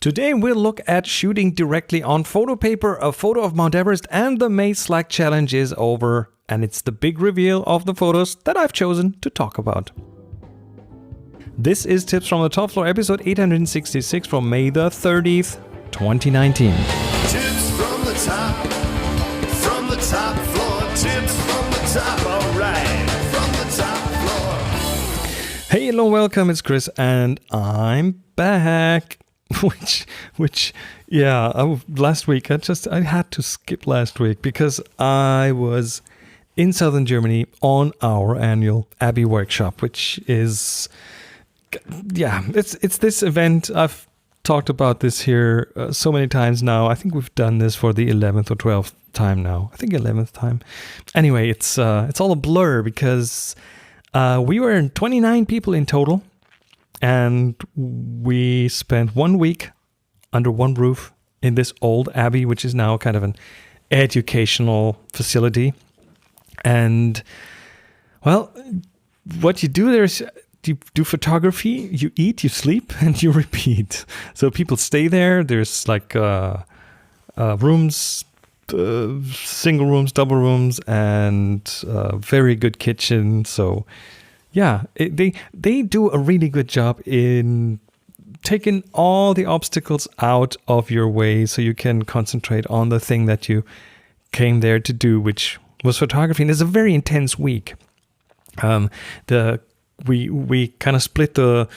Today we'll look at shooting directly on photo paper, a photo of Mount Everest, and the May Slack challenge is over. And it's the big reveal of the photos that I've chosen to talk about. This is Tips from the Top Floor, episode 866 from May the 30th, 2019. Tips from the top floor, tips from the top, alright, from the top floor. Hey, hello, welcome, it's Chris, and I'm back. Last week, I had to skip last week because I was in southern Germany on our annual Abbey workshop, which is, it's this event. I've talked about this here so many times now. I think we've done this for the 11th or 12th time now. I think 11th time. Anyway, it's all a blur because we were 29 people in total, and we spent 1 week under one roof in this old abbey, which is now kind of an educational facility. And, well, what you do there is you do photography, you eat, you sleep, and you repeat. So people stay there. There's like rooms, single rooms, double rooms, and very good kitchen. So, yeah, they do a really good job in taking all the obstacles out of your way so you can concentrate on the thing that you came there to do, which was photography. And it's a very intense week. We kind of split the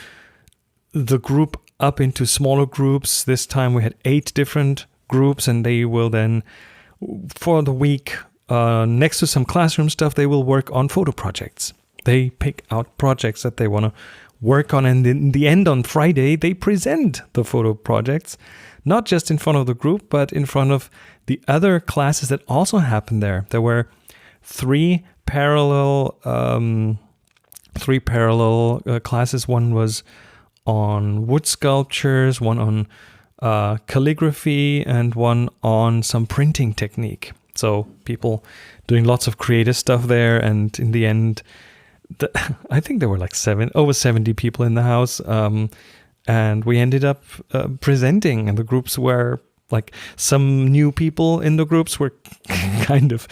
group up into smaller groups. This time we had 8 different groups, and they will then, for the week, next to some classroom stuff, they will work on photo projects. They pick out projects that they want to work on, and in the end, on Friday, they present the photo projects, not just in front of the group, but in front of the other classes that also happened there. There were 3 parallel classes. One was on wood sculptures, one on calligraphy, and one on some printing technique. So people doing lots of creative stuff there, and in the end, I think there were like over 70 people in the house, and we ended up presenting, and the groups were like, some new people in the groups were kind of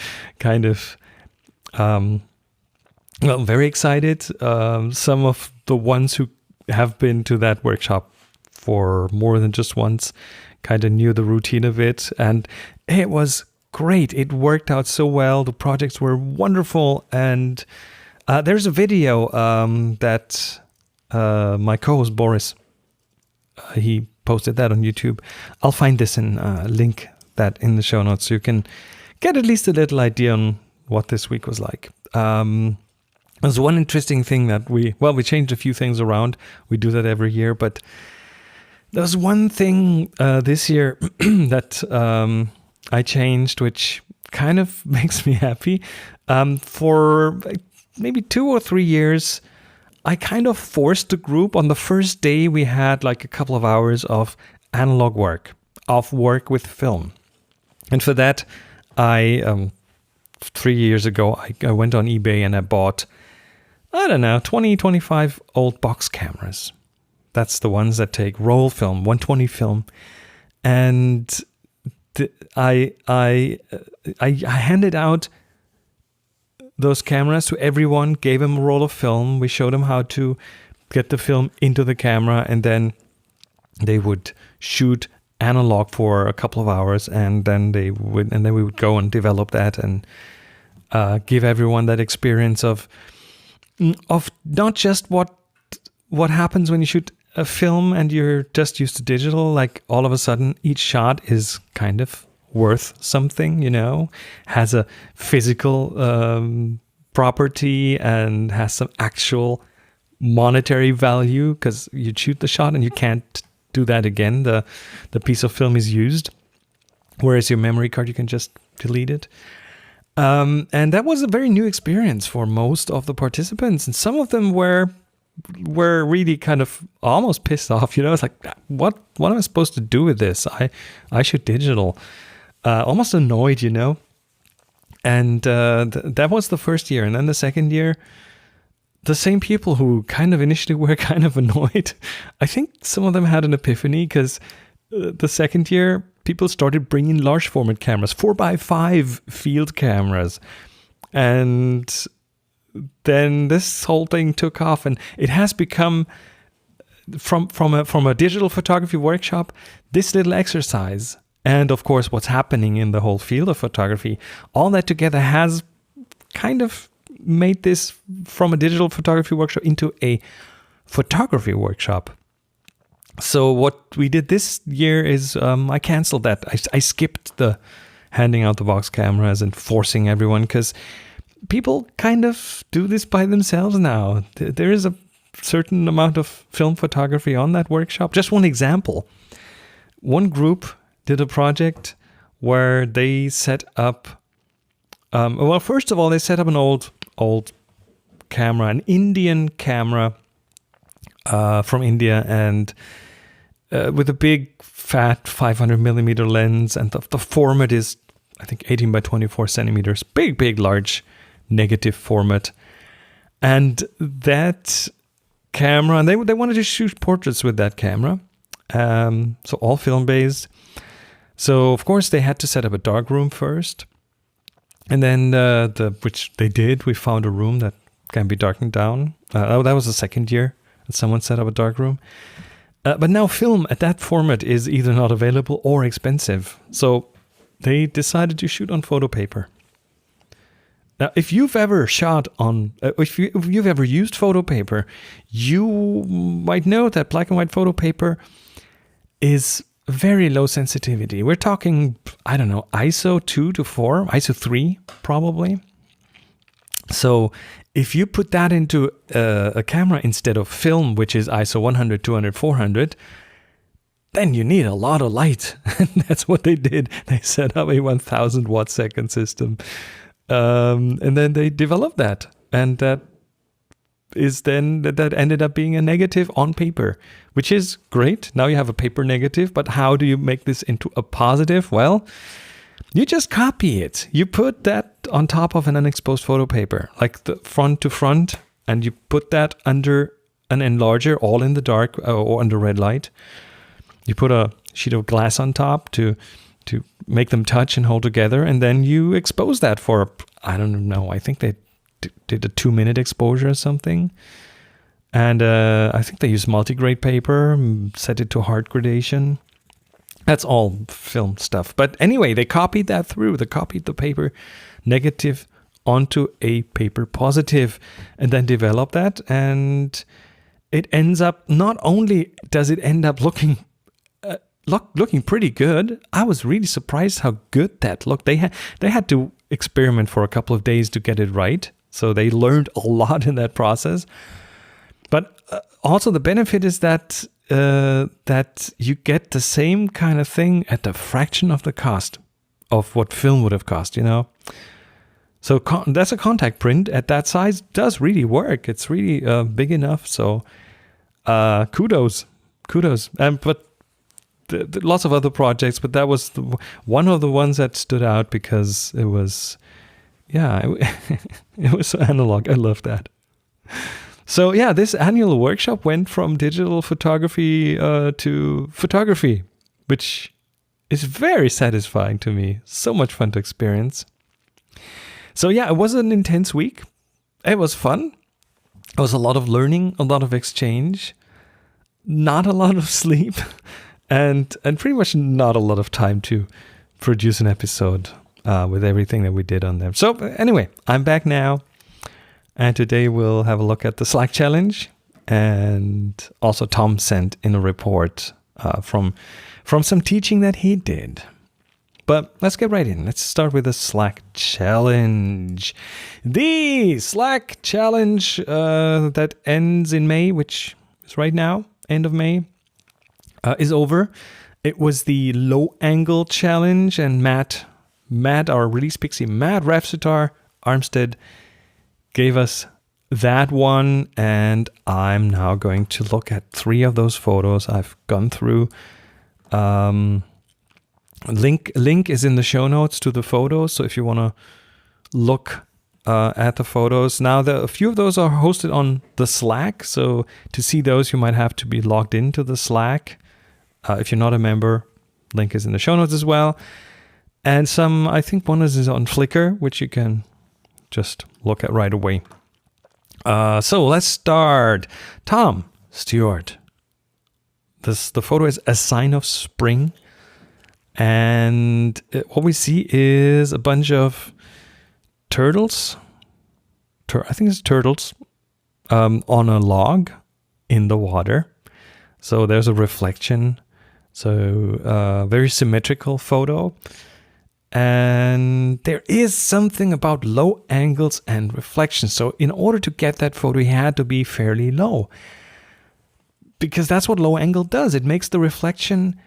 very excited. Some of the ones who have been to that workshop for more than just once kind of knew the routine of it, and it was great. It worked out so well. The projects were wonderful, and there's a video that my co-host Boris, he posted that on YouTube. I'll find this and link that in the show notes so you can get at least a little idea on what this week was like. There's one interesting thing that we changed a few things around. We do that every year, but there's one thing this year that I changed, which kind of makes me happy. For maybe 2 or 3 years, I kind of forced the group. On the first day, we had like a couple of hours of analog work, with film. And for that, I 3 years ago, I went on eBay and I bought, 20, 25 old box cameras. That's the ones that take roll film, 120 film. And I handed out those cameras to everyone, gave them a roll of film. We showed them how to get the film into the camera, and then they would shoot analog for a couple of hours, and then we would go and develop that and give everyone that experience of not just what happens when you shoot a film and you're just used to digital. Like, all of a sudden, each shot is kind of worth something, has a physical property and has some actual monetary value, because you shoot the shot and you can't do that again. The piece of film is used, whereas your memory card, you can just delete it. And that was a very new experience for most of the participants, and some of them were really kind of almost pissed off. It's like, what am I supposed to do with this? I shoot digital. Almost annoyed, And that was the first year. And then the second year, the same people who kind of initially were kind of annoyed, I think some of them had an epiphany, because the second year, people started bringing large format cameras, 4x5 field cameras. And then this whole thing took off, and it has become, from a digital photography workshop, this little exercise, and of course what's happening in the whole field of photography, all that together has kind of made this from a digital photography workshop into a photography workshop. So what we did this year is I canceled that. I skipped the handing out the box cameras and forcing everyone, because people kind of do this by themselves now. There is a certain amount of film photography on that workshop. Just one example. One group did a project where they set up, well, first of all, they set up an old camera, an Indian camera from India, and with a big fat 500 millimeter lens, and the format is, I think, 18 by 24 centimeters, big, large negative format. And that camera, and they wanted to shoot portraits with that camera, so all film based. So of course they had to set up a dark room first, and then which they did. We found a room that can be darkened down. That was the second year that someone set up a dark room. But now film at that format is either not available or expensive, so they decided to shoot on photo paper. Now, if you've ever shot on, if you've ever used photo paper, you might know that black and white photo paper is very low sensitivity. We're talking, I don't know, ISO 2 to 4, ISO 3 probably. So if you put that into a camera instead of film, which is ISO 100, 200, 400, then you need a lot of light. And that's what they did. They set up a 1000 watt second system. And then they developed that, and that ended up being a negative on paper, which is great. Now you have a paper negative, but how do you make this into a positive? Well, you just copy it. You put that on top of an unexposed photo paper, like the front to front, and you put that under an enlarger, all in the dark or under red light. You put a sheet of glass on top to make them touch and hold together, and then you expose that for, I don't know, I think they did a 2-minute exposure or something, and I think they used multi-grade paper, set it to hard gradation. That's all film stuff. But anyway, they copied that through. They copied the paper negative onto a paper positive, and then developed that, and it ends up, not only does it end up looking pretty good. I was really surprised how good that looked. They had to experiment for a couple of days to get it right, so they learned a lot in that process. But also the benefit is that you get the same kind of thing at a fraction of the cost of what film would have cost, you know. So that's a contact print at that size, does really work. It's really big enough. So kudos. But lots of other projects, but that was one of the ones that stood out because it was, it was analog. I love that. So yeah, this annual workshop went from digital photography to photography, which is very satisfying to me. So much fun to experience. So yeah, it was an intense week. It was fun. It was a lot of learning, a lot of exchange, not a lot of sleep. And pretty much not a lot of time to produce an episode with everything that we did on them. So anyway, I'm back now. And today we'll have a look at the Slack challenge. And also Tom sent in a report from some teaching that he did. But let's get right in. Let's start with the Slack challenge. The Slack challenge that ends in May, which is right now, end of May. Is over. It was the low angle challenge, and Matt, our release pixie, Matt Rafsutar Armstead gave us that one, and I'm now going to look at 3 of those photos I've gone through. Link is in the show notes to the photos, so if you want to look at the photos. Now, a few of those are hosted on the Slack, so to see those, you might have to be logged into the Slack. If you're not a member, link is in the show notes as well. And I think one is on Flickr, which you can just look at right away. So let's start. Tom Stewart. The photo is A Sign of Spring. And what we see is a bunch of turtles. I think it's turtles on a log in the water. So there's a reflection. So very symmetrical photo. And there is something about low angles and reflections. So in order to get that photo, he had to be fairly low. Because that's what low angle does. It makes the reflection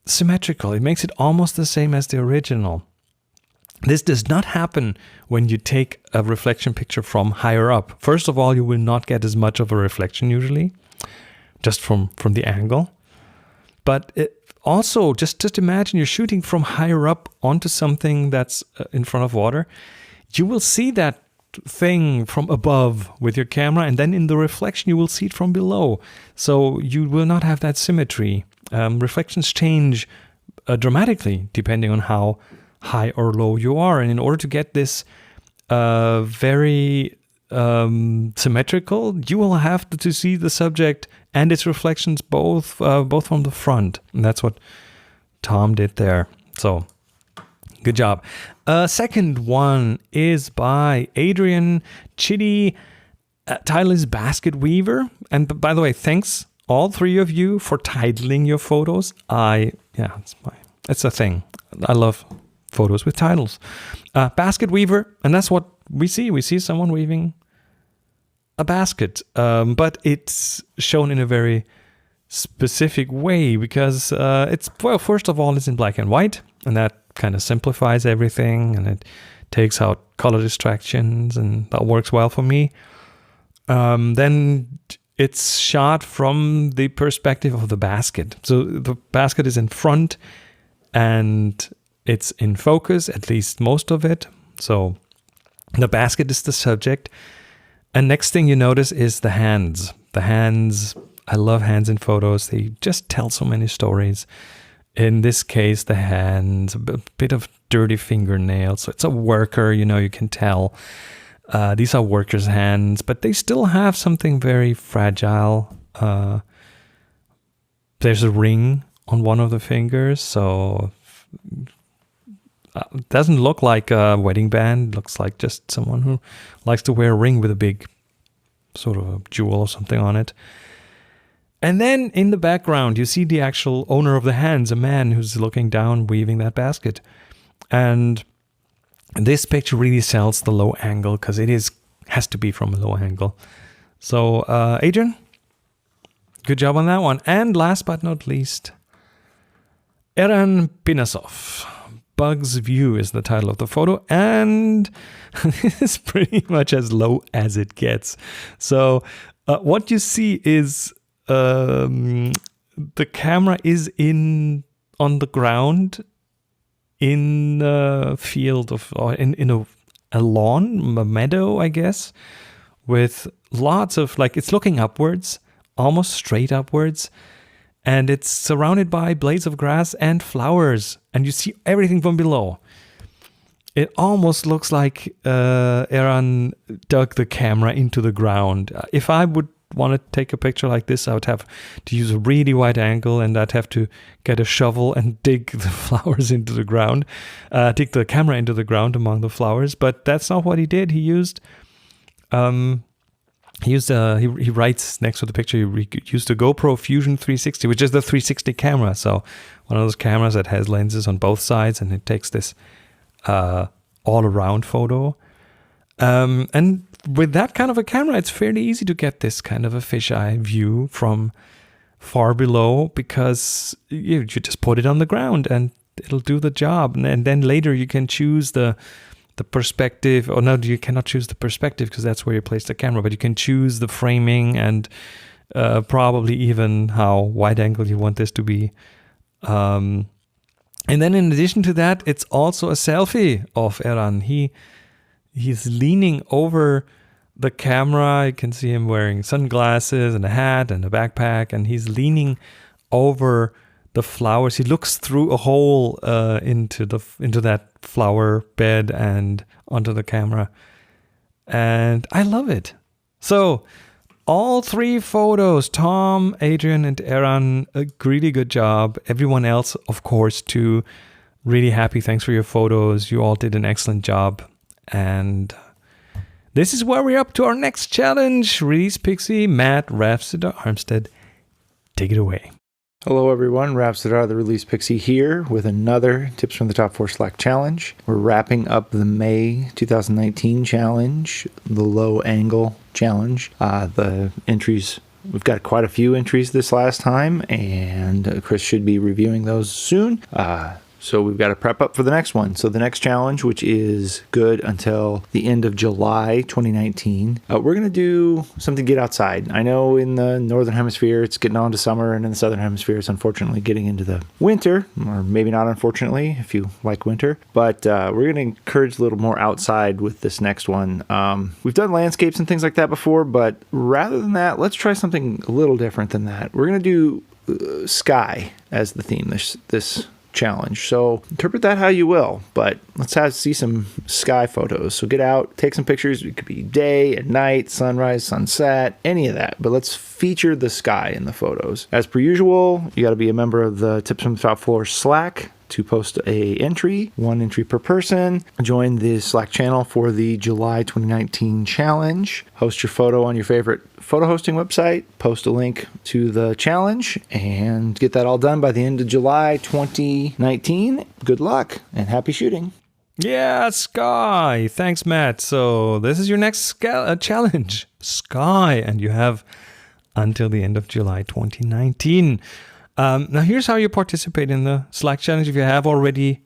symmetrical. It makes it almost the same as the original. This does not happen when you take a reflection picture from higher up. First of all, you will not get as much of a reflection usually, just from the angle. But also, just imagine you're shooting from higher up onto something that's in front of water. You will see that thing from above with your camera, and then in the reflection you will see it from below. So you will not have that symmetry. Reflections change dramatically depending on how high or low you are. And in order to get this very symmetrical, you will have to see the subject and its reflections both from the front. And that's what Tom did there. So good job. Second one is by Adrian Chitty. Title is Basket Weaver. And by the way, thanks all three of you for titling your photos. It's a thing. I love photos with titles. Basket Weaver, and that's what we see. We see someone weaving a basket, but it's shown in a very specific way because first of all, it's in black and white, and that kind of simplifies everything, and it takes out color distractions, and that works well for me. Then it's shot from the perspective of the basket. So the basket is in front and it's in focus, at least most of it. So the basket is the subject. And next thing you notice is the hands. The hands, I love hands in photos. They just tell so many stories. In this case, the hands, a bit of dirty fingernails. So it's a worker, you can tell. These are workers' hands, but they still have something very fragile. There's a ring on one of the fingers, so it doesn't look like a wedding band. It looks like just someone who likes to wear a ring with a big sort of a jewel or something on it. And then in the background, you see the actual owner of the hands, a man who's looking down, weaving that basket. And this picture really sells the low angle because it has to be from a low angle. So, Adrian, good job on that one. And last but not least, Eran Pinasov. Bug's View is the title of the photo, and it's pretty much as low as it gets. So, what you see is the camera is on the ground in a field or in a lawn, a meadow, I guess, with lots of, it's looking upwards, almost straight upwards, and it's surrounded by blades of grass and flowers, and you see everything from below. It almost looks like Eran dug the camera into the ground. If I would want to take a picture like this, I would have to use a really wide angle, and I'd have to get a shovel and dig the flowers into the ground, dig the camera into the ground among the flowers. But that's not what he did. He writes next to the picture, he used a GoPro Fusion 360, which is the 360 camera. So one of those cameras that has lenses on both sides, and it takes this all-around photo. And with that kind of a camera, it's fairly easy to get this kind of a fisheye view from far below, because you just put it on the ground and it'll do the job. And then later you can choose the perspective. Oh no, you cannot choose the perspective because that's where you place the camera, but you can choose the framing and probably even how wide angle you want this to be. And then in addition to that, it's also a selfie of Eran. He's leaning over the camera. You can see him wearing sunglasses and a hat and a backpack, and he's leaning over the flowers. He looks through a hole into that flower bed and onto the camera. And I love it. So all 3 photos, Tom, Adrian, and Aaron, a really good job. Everyone else, of course, too. Really happy. Thanks for your photos. You all did an excellent job. And this is where we're up to our next challenge. Release Pixie, Matt, Rhapsody Armstead. Take it away. Hello everyone, Rhapsody the Release Pixie here with another Tips from the Top 4 Slack challenge. We're wrapping up the May 2019 challenge, the low angle challenge. The entries, we've got quite a few entries this last time, and Chris should be reviewing those soon. So we've got to prep up for the next one. So the next challenge, which is good until the end of July 2019, we're going to do something get outside. I know in the Northern Hemisphere, it's getting on to summer, and in the Southern Hemisphere, it's unfortunately getting into the winter, or maybe not unfortunately, if you like winter. But we're going to encourage a little more outside with this next one. We've done landscapes and things like that before, but rather than that, let's try something a little different than that. We're going to do sky as the theme this challenge. So interpret that how you will, but let's see some sky photos. So get out, take some pictures. It could be day and night, sunrise, sunset, any of that, but let's feature the sky in the photos. As per usual, you got to be a member of the Tips from the Top Floor Slack to post a entry, 1 entry per person. Join the Slack channel for the July 2019 challenge. Host your photo on your favorite photo hosting website. Post a link to the challenge and get that all done by the end of July 2019. Good luck and happy shooting. Yeah, Sky. Thanks, Matt. So this is your next challenge, Sky, and you have until the end of July 2019. Now, here's how you participate in the Slack challenge. If you already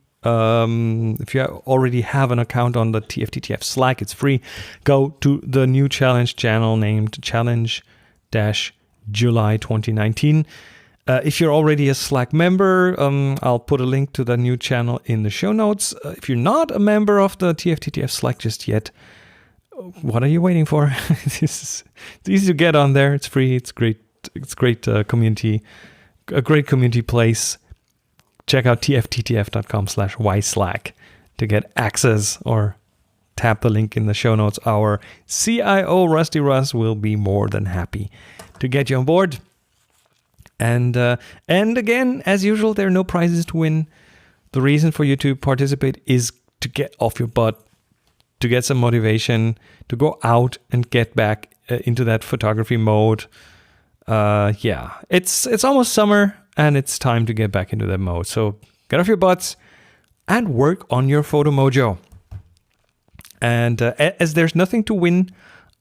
have an account on the TFTTF Slack, it's free. Go to the new challenge channel named Challenge-July 2019. If you're already a Slack member, I'll put a link to the new channel in the show notes. If you're not a member of the TFTTF Slack just yet, what are you waiting for? It's easy to get on there. It's free. It's great. It's great community. A great community place. Check out tfttf.com/yslack to get access, or tap the link in the show notes. Our CIO, Rusty Russ, will be more than happy to get you on board. And again, as usual, there are no prizes to win. The reason for you to participate is to get off your butt, to get some motivation, to go out and get back into that photography mode. It's almost summer and it's time to get back into that mode. So get off your butts and work on your photo mojo. And as there's nothing to win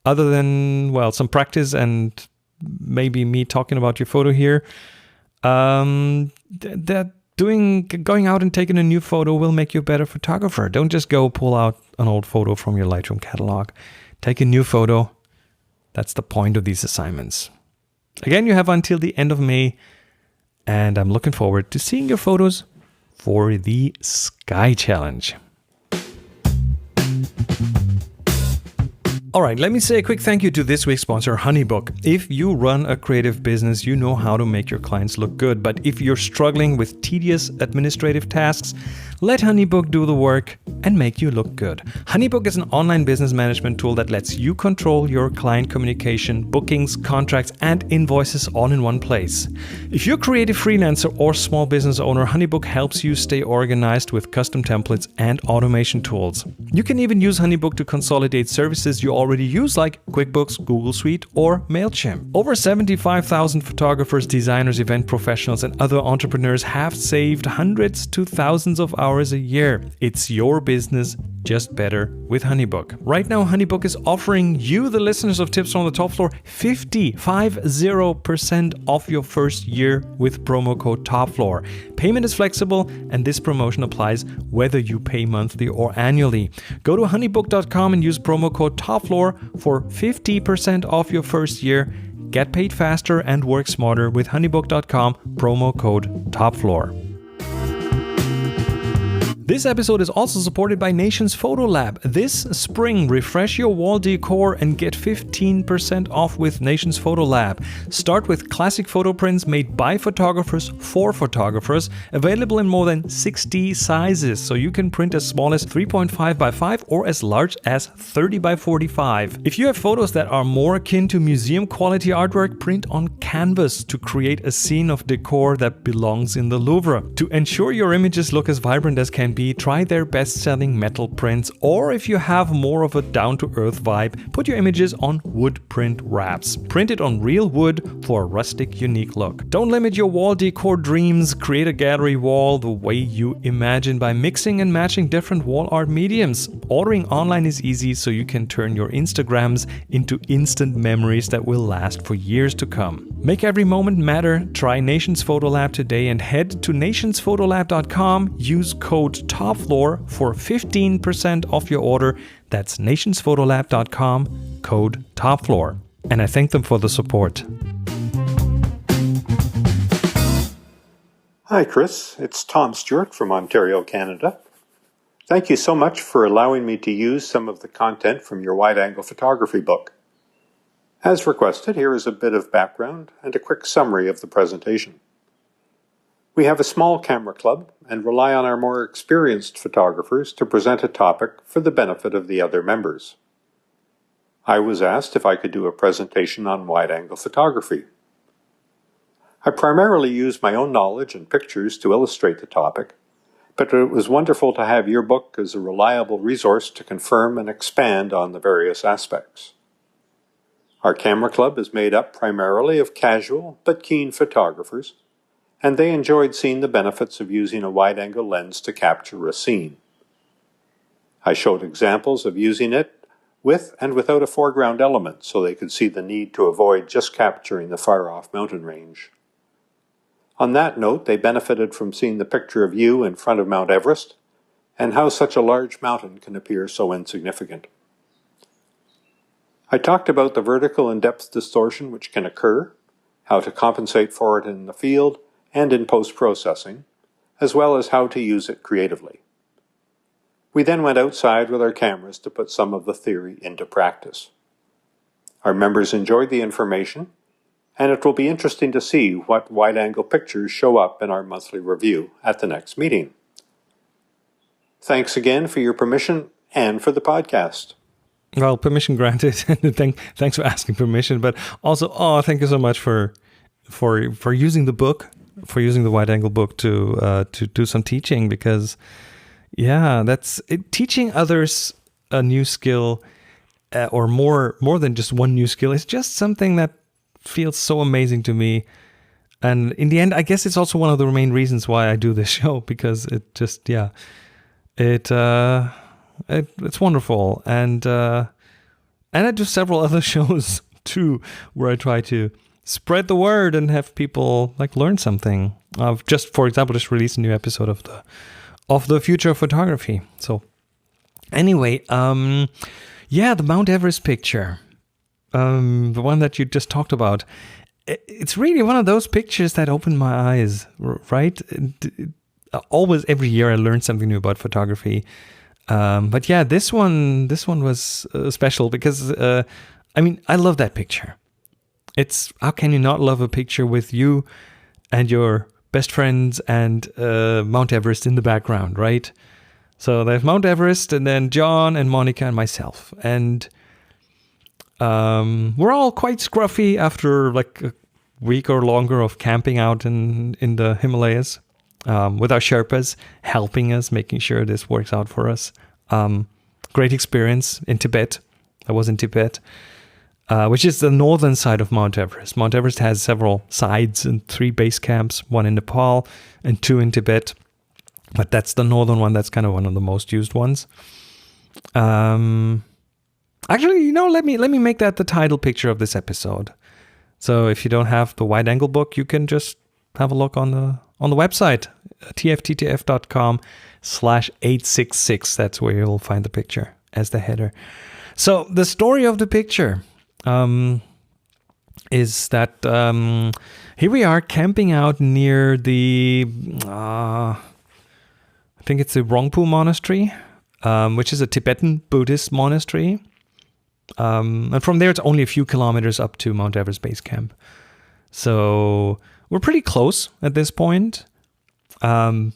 other than, well, some practice and maybe me talking about your photo here, going out and taking a new photo will make you a better photographer. Don't just go pull out an old photo from your Lightroom catalog. Take a new photo. That's the point of these assignments. Again, you have until the end of May, and I'm looking forward to seeing your photos for the Sky Challenge. All right, let me say a quick thank you to this week's sponsor, HoneyBook. If you run a creative business, you know how to make your clients look good. But if you're struggling with tedious administrative tasks, let HoneyBook do the work and make you look good. HoneyBook is an online business management tool that lets you control your client communication, bookings, contracts, and invoices all in one place. If you're a creative freelancer or small business owner, HoneyBook helps you stay organized with custom templates and automation tools. You can even use HoneyBook to consolidate services you already use, like QuickBooks, Google Suite, or MailChimp. Over 75,000 photographers, designers, event professionals, and other entrepreneurs have saved hundreds to thousands of hours a year. It's your business, just better with HoneyBook. Right now, HoneyBook is offering you, the listeners of Tips on the Top Floor, 50% off your first year with promo code TOPFLOOR. Payment is flexible, and this promotion applies whether you pay monthly or annually. Go to honeybook.com and use promo code TOPFLOOR for 50% off your first year. Get paid faster and work smarter with honeybook.com, promo code TOPFLOOR. This episode is also supported by Nations Photo Lab. This spring, refresh your wall decor and get 15% off with Nations Photo Lab. Start with classic photo prints made by photographers for photographers, available in more than 60 sizes, so you can print as small as 3.5 by 5 or as large as 30 by 45. If you have photos that are more akin to museum quality artwork, print on canvas to create a scene of decor that belongs in the Louvre. To ensure your images look as vibrant as can be, try their best-selling metal prints, or if you have more of a down-to-earth vibe, put your images on wood print wraps. Print it on real wood for a rustic, unique look. Don't limit your wall decor dreams. Create a gallery wall the way you imagine by mixing and matching different wall art mediums. Ordering online is easy, so you can turn your Instagrams into instant memories that will last for years to come. Make every moment matter. Try Nations Photo Lab today and head to nationsphodolab.com. Use code TOPFLOOR for 15% off your order. That's nationsphodolab.com, code TOPFLOOR. And I thank them for the support. Hi, Chris. It's Tom Stewart from Ontario, Canada. Thank you so much for allowing me to use some of the content from your wide-angle photography book. As requested, here is a bit of background and a quick summary of the presentation. We have a small camera club and rely on our more experienced photographers to present a topic for the benefit of the other members. I was asked if I could do a presentation on wide-angle photography. I primarily use my own knowledge and pictures to illustrate the topic, but it was wonderful to have your book as a reliable resource to confirm and expand on the various aspects. Our camera club is made up primarily of casual but keen photographers, and they enjoyed seeing the benefits of using a wide-angle lens to capture a scene. I showed examples of using it with and without a foreground element so they could see the need to avoid just capturing the far-off mountain range. On that note, they benefited from seeing the picture of you in front of Mount Everest and how such a large mountain can appear so insignificant. I talked about the vertical and depth distortion which can occur, how to compensate for it in the field and in post-processing, as well as how to use it creatively. We then went outside with our cameras to put some of the theory into practice. Our members enjoyed the information, and it will be interesting to see what wide-angle pictures show up in our monthly review at the next meeting. Thanks again for your permission and for the podcast. Well, permission granted. Thanks for asking permission, but also, thank you so much for using the book, for using the wide-angle book to do some teaching, because, yeah, that's it, teaching others a new skill, or more than just one new skill. It's just something that feels so amazing to me, and in the end, I guess it's also one of the main reasons why I do this show, because it just, yeah, it's wonderful, and I do several other shows too, where I try to spread the word and have people like learn something. I've just, for example, just released a new episode of the future of photography. So anyway, the Mount Everest picture, the one that you just talked about, it's really one of those pictures that opened my eyes, right? Always, every year I learn something new about photography. But yeah, this one was special because, I love that picture. It's, how can you not love a picture with you and your best friends and Mount Everest in the background, right? So there's Mount Everest and then John and Monica and myself. And we're all quite scruffy after like a week or longer of camping out in the Himalayas, with our Sherpas helping us, making sure this works out for us. Great experience in Tibet. I was in Tibet. Which is the northern side of Mount Everest. Mount Everest has several sides and 3 base camps, 1 in Nepal and 2 in Tibet. But that's the northern one. That's kind of one of the most used ones. Actually, let me make that the title picture of this episode. So if you don't have the wide-angle book, you can just have a look on the website, tfttf.com/866. That's where you'll find the picture as the header. So the story of the picture is that here we are camping out near the think it's the Rongpu Monastery, which is a Tibetan Buddhist monastery. And from there, it's only a few kilometers up to Mount Everest Base Camp. So we're pretty close at this point. And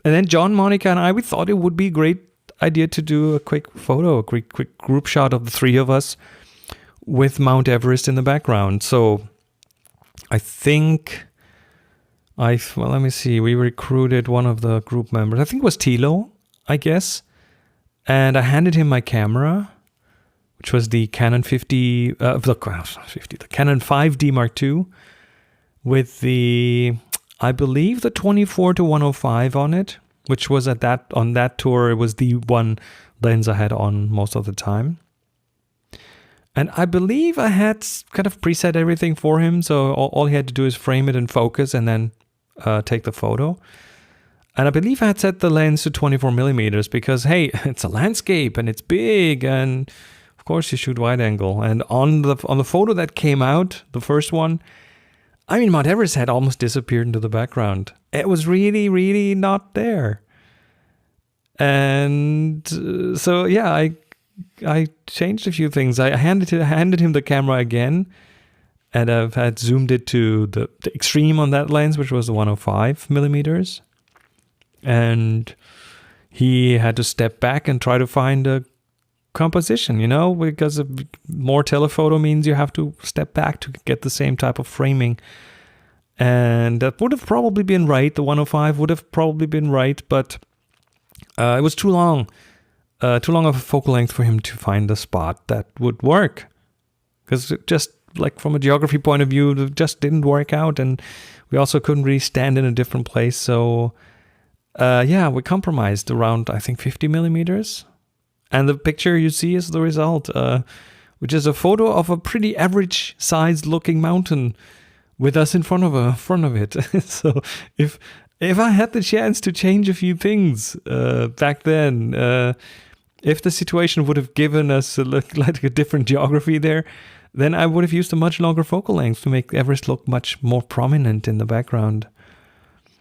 then John, Monica, and I, we thought it would be a great idea to do a quick photo, a quick group shot of the three of us with Mount Everest in the background. So I think let me see. We recruited one of the group members. I think it was Thilo, I guess. And I handed him my camera, which was the Canon the Canon 5D Mark II with I believe the 24-105 on it, which was on that tour, it was the one lens I had on most of the time. And I believe I had kind of preset everything for him, so all he had to do is frame it and focus and then take the photo. And I believe I had set the lens to 24 millimeters because, hey, it's a landscape and it's big, and of course you shoot wide angle. And on the photo that came out, the first one, I mean, Mount Everest had almost disappeared into the background. It was really, really not there. And so, yeah, I changed a few things. I handed him the camera again, and I've had zoomed it to the extreme on that lens, which was the 105 millimeters. And he had to step back and try to find a composition, because more telephoto means you have to step back to get the same type of framing. And that would have probably been right. The 105 would have probably been right, but it was too long of a focal length for him to find a spot that would work. Because just like from a geography point of view, it just didn't work out. And we also couldn't really stand in a different place. So we compromised around, I think, 50 millimeters. And the picture you see is the result, which is a photo of a pretty average sized looking mountain with us in front of it. So if I had the chance to change a few things back then, if the situation would have given us like a different geography there, then I would have used a much longer focal length to make Everest look much more prominent in the background.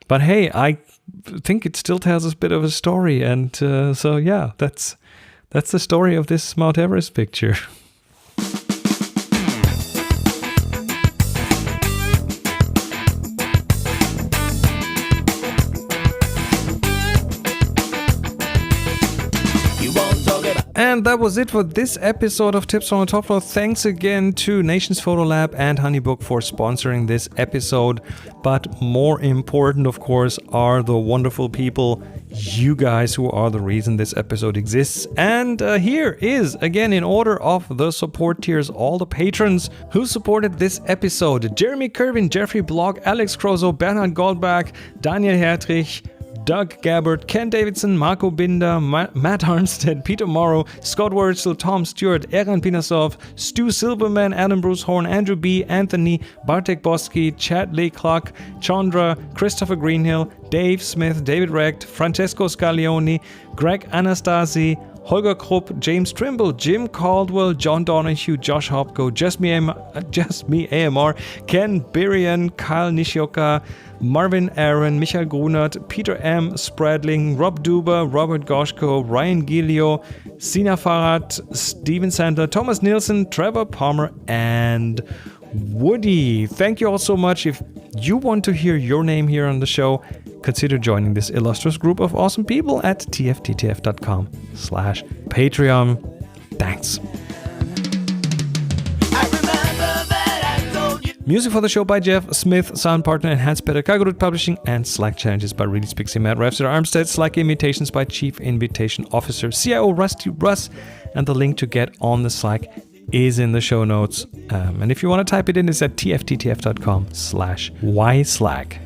But hey, I think it still tells us a bit of a story. And so yeah, that's the story of this Mount Everest picture. And that was it for this episode of Tips from the Top Floor. Thanks again to Nations Photo Lab and Honeybook for sponsoring this episode. But more important, of course, are the wonderful people, you guys, who are the reason this episode exists. And here is, again, in order of the support tiers, all the patrons who supported this episode: Jeremy Kervin, Jeffrey Block, Alex Crozo, Bernhard Goldbach, Daniel Hertrich, Doug Gabbard, Ken Davidson, Marco Binder, Matt Armstead, Peter Morrow, Scott Wurzel, Tom Stewart, Eran Pinasov, Stu Silverman, Adam Bruce Horn, Andrew B., Anthony, Bartek Bosky, Chad Lee Clark, Chandra, Christopher Greenhill, Dave Smith, David Recht, Francesco Scaglioni, Greg Anastasi, Holger Krupp, James Trimble, Jim Caldwell, John Donahue, Josh Hopko, Just Me AMR, Ken Birian, Kyle Nishioka, Marvin Aaron, Michael Grunert, Peter M. Spradling, Rob Duber, Robert Goshko, Ryan Gilio, Sina Farad, Steven Sandler, Thomas Nielsen, Trevor Palmer, and Woody. Thank you all so much. If you want to hear your name here on the show, consider joining this illustrious group of awesome people at tfttf.com/Patreon. Thanks. Music for the show by Jeff Smith, sound partner Enhanced Better, Kagurut Publishing, and Slack challenges by Release Pixie, Matt Rafster Armstead, Slack invitations by Chief Invitation Officer CIO Rusty Russ, and the link to get on the Slack is in the show notes. And if you want to type it in, it's at tfttf.com/yslack.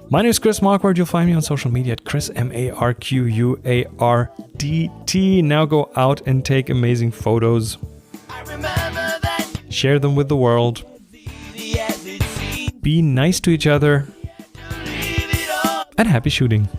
My name is Chris Marquardt. You'll find me on social media at Chris MarQuardt. Now go out and take amazing photos. Share them with the world. Be nice to each other. And happy shooting.